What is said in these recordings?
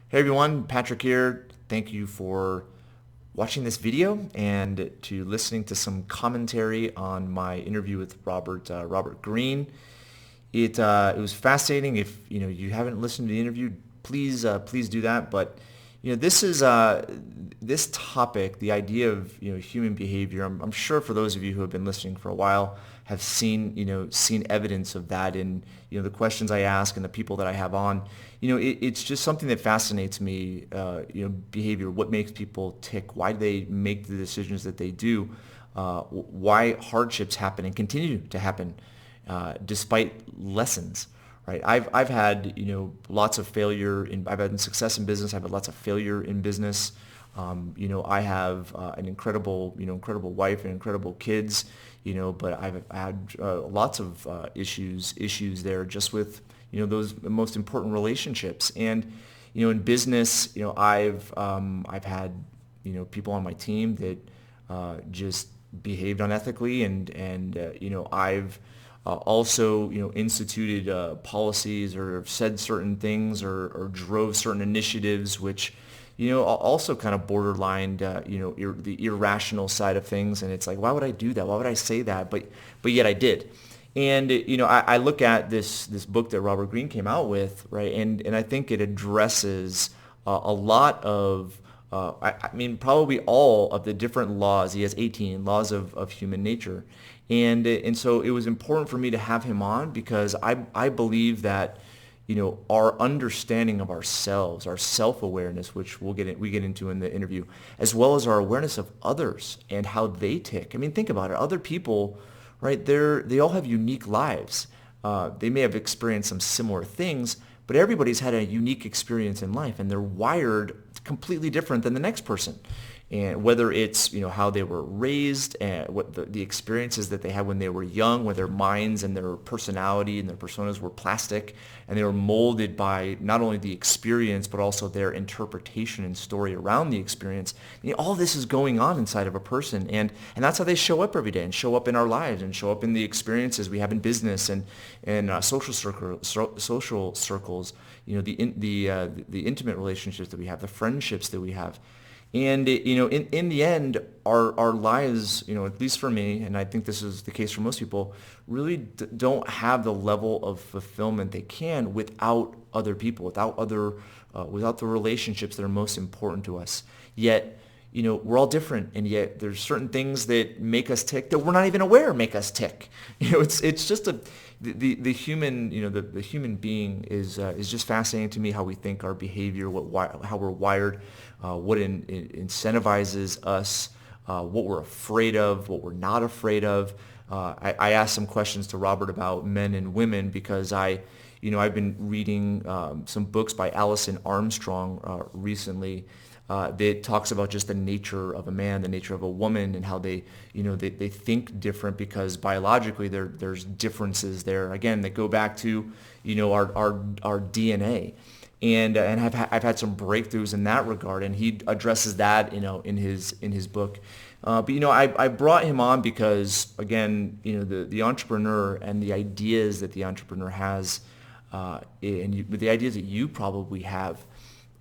Hey everyone, Patrick here. Thank you for watching this video and to listening to some commentary on my interview with Robert Greene. It was fascinating. If you haven't listened to the interview, please do that. But this topic, the idea of human behavior. I'm sure for those of you who have been listening for a while have seen evidence of that in the questions I ask and the people that I have on. It's just something that fascinates me. Behavior. What makes people tick? Why do they make the decisions that they do? Why hardships happen and continue to happen despite lessons, right? I've had lots of failure I've had success in business. I've had lots of failure in business. I have an incredible wife and incredible kids. But I've had lots of issues there just with those most important relationships. And in business, I've had people on my team that just behaved unethically, and I've also instituted policies or said certain things or drove certain initiatives which also kind of borderlined the irrational side of things. And it's like, why would I do that? Why would I say that? But yet I did. And I look at this book that Robert Greene came out with, right? And I think it addresses a lot of I mean, probably all of the different laws. He has 18 laws of human nature. And so it was important for me to have him on because I believe that our understanding of ourselves, our self-awareness, which we get into in the interview, as well as our awareness of others and how they tick. I mean, think about it. Other people, right? They all have unique lives. They may have experienced some similar things, but everybody's had a unique experience in life, and they're wired completely different than the next person. And whether it's how they were raised and what the experiences that they had when they were young, where their minds and their personality and their personas were plastic, and they were molded by not only the experience but also their interpretation and story around the experience. All this is going on inside of a person, and that's how they show up every day and show up in our lives and show up in the experiences we have in business and social circles. The intimate relationships that we have, the friendships that we have. And in the end, our lives, at least for me, and I think this is the case for most people, really don't have the level of fulfillment they can without other people, without the relationships that are most important to us. Yet, we're all different, and yet there's certain things that make us tick that we're not even aware make us tick. It's just the human, the human being is just fascinating to me. How we think, our behavior, how we're wired, what incentivizes us, what we're afraid of, what we're not afraid of. I asked some questions to Robert about men and women because I've been reading some books by Alison Armstrong recently that talks about just the nature of a man, the nature of a woman, and how they think different because biologically there's differences there. Again, that go back to our DNA. And I've had some breakthroughs in that regard, and he addresses that in his book. But I brought him on because again the entrepreneur and the ideas that the entrepreneur has, the ideas that you probably have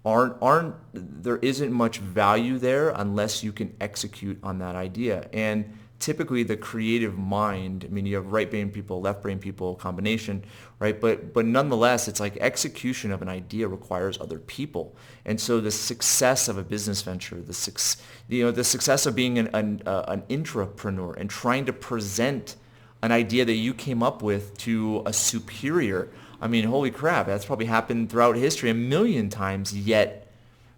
aren't there isn't much value there unless you can execute on that idea. And typically the creative mind, I mean, you have right brain people, left brain people combination, right? But nonetheless, it's like execution of an idea requires other people. And so the success of a business venture, the success of being an intrapreneur and trying to present an idea that you came up with to a superior. I mean, holy crap, that's probably happened throughout history a million times, yet,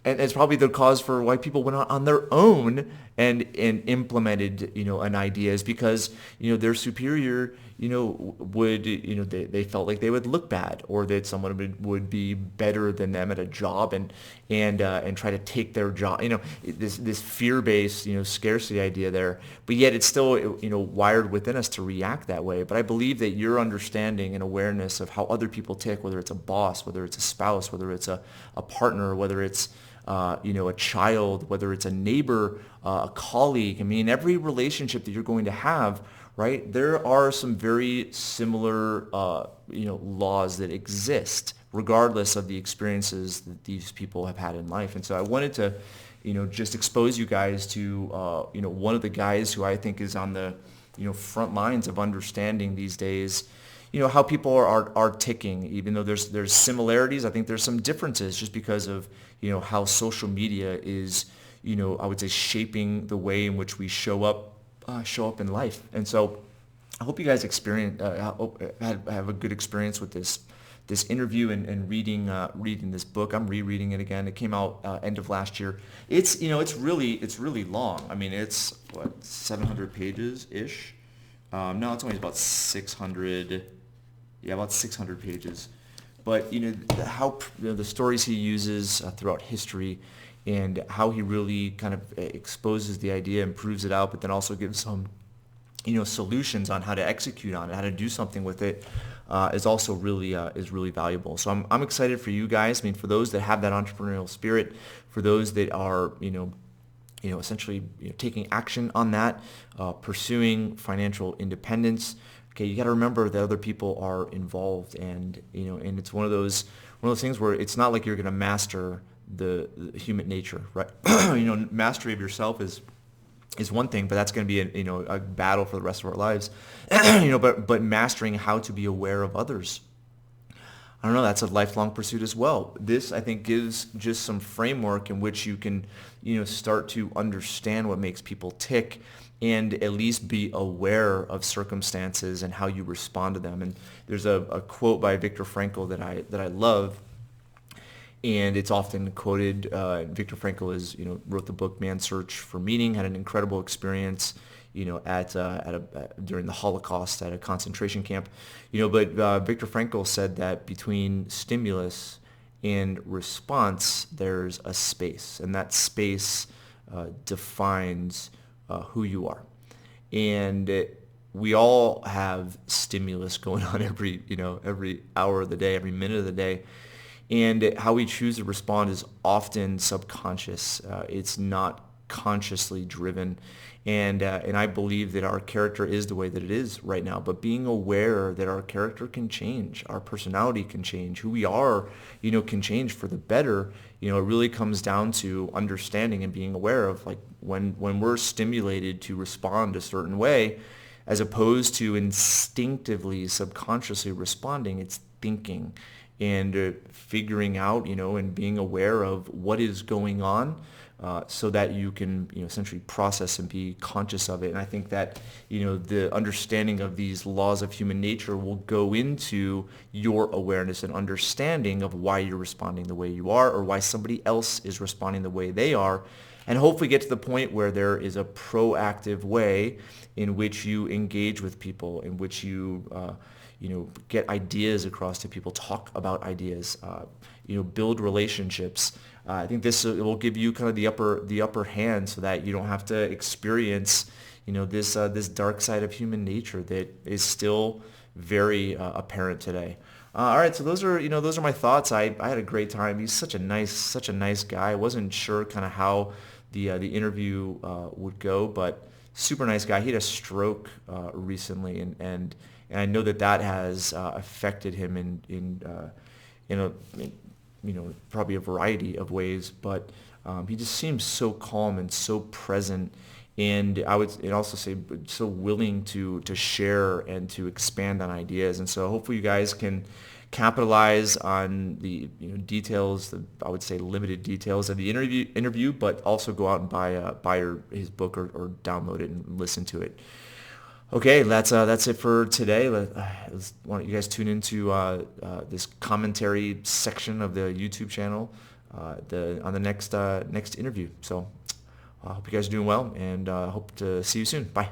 and it's probably the cause for why people went out on their own and implemented, an idea is because, their superior, they felt like they would look bad or that someone would be better than them at a job and try to take their job, this fear-based, scarcity idea there. But yet it's still, wired within us to react that way. But I believe that your understanding and awareness of how other people tick, whether it's a boss, whether it's a spouse, whether it's a partner, whether it's a child, whether it's a neighbor, a colleague. I mean, every relationship that you're going to have, right? There are some very similar, laws that exist regardless of the experiences that these people have had in life. And so I wanted to, just expose you guys to, one of the guys who I think is on the, front lines of understanding these days, how people are ticking. Even though there's similarities, I think there's some differences just because of, how social media is, I would say shaping the way in which we show up in life. And so I hope you guys have a good experience with this interview and reading this book. I'm rereading it again. It came out end of last year. It's really long. I mean, it's 700 pages ish. No, it's only about 600. Yeah, about 600 pages. But how the stories he uses throughout history, and how he really kind of exposes the idea and proves it out, but then also gives some solutions on how to execute on it, how to do something with it, is also really valuable. So I'm excited for you guys. I mean, for those that have that entrepreneurial spirit, for those that are essentially taking action on that, pursuing financial independence. Okay, you got to remember that other people are involved, and and it's one of those things where it's not like you're going to master the human nature, right? Mastery of yourself is one thing, but that's going to be a battle for the rest of our lives. But mastering how to be aware of others, I don't know, that's a lifelong pursuit as well. This, I think, gives just some framework in which you can, start to understand what makes people tick, and at least be aware of circumstances and how you respond to them. And there's a quote by Viktor Frankl that I love, and it's often quoted. Viktor Frankl wrote the book Man's Search for Meaning, had an incredible experience, during the Holocaust at a concentration camp, But Viktor Frankl said that between stimulus and response, there's a space, and that space defines who you are. And we all have stimulus going on every hour of the day, every minute of the day. And how we choose to respond is often subconscious. It's not consciously driven. And I believe that our character is the way that it is right now. But being aware that our character can change, our personality can change, who we are, can change for the better. It really comes down to understanding and being aware of, like, when we're stimulated to respond a certain way, as opposed to instinctively, subconsciously responding. It's thinking and figuring out, and being aware of what is going on, so that you can, essentially process and be conscious of it. And I think that, the understanding of these laws of human nature will go into your awareness and understanding of why you're responding the way you are, or why somebody else is responding the way they are. And hopefully get to the point where there is a proactive way in which you engage with people, in which you, get ideas across to people, talk about ideas, build relationships. I think this will give you kind of the upper hand, so that you don't have to experience, this dark side of human nature that is still very apparent today. All right, so those are my thoughts. I had a great time. He's such a nice guy. I wasn't sure kind of how the interview would go, but super nice guy. He had a stroke recently, and I know that has affected him in probably a variety of ways. But he just seems so calm and so present, and and also say so willing to share and to expand on ideas. And so hopefully you guys can capitalize on the details, I would say limited details of the interview, but also go out and buy his book, or download it and listen to it. Okay, that's it for today. Why don't you guys tune into this commentary section of the YouTube channel on the next interview. So I hope you guys are doing well, and hope to see you soon. Bye.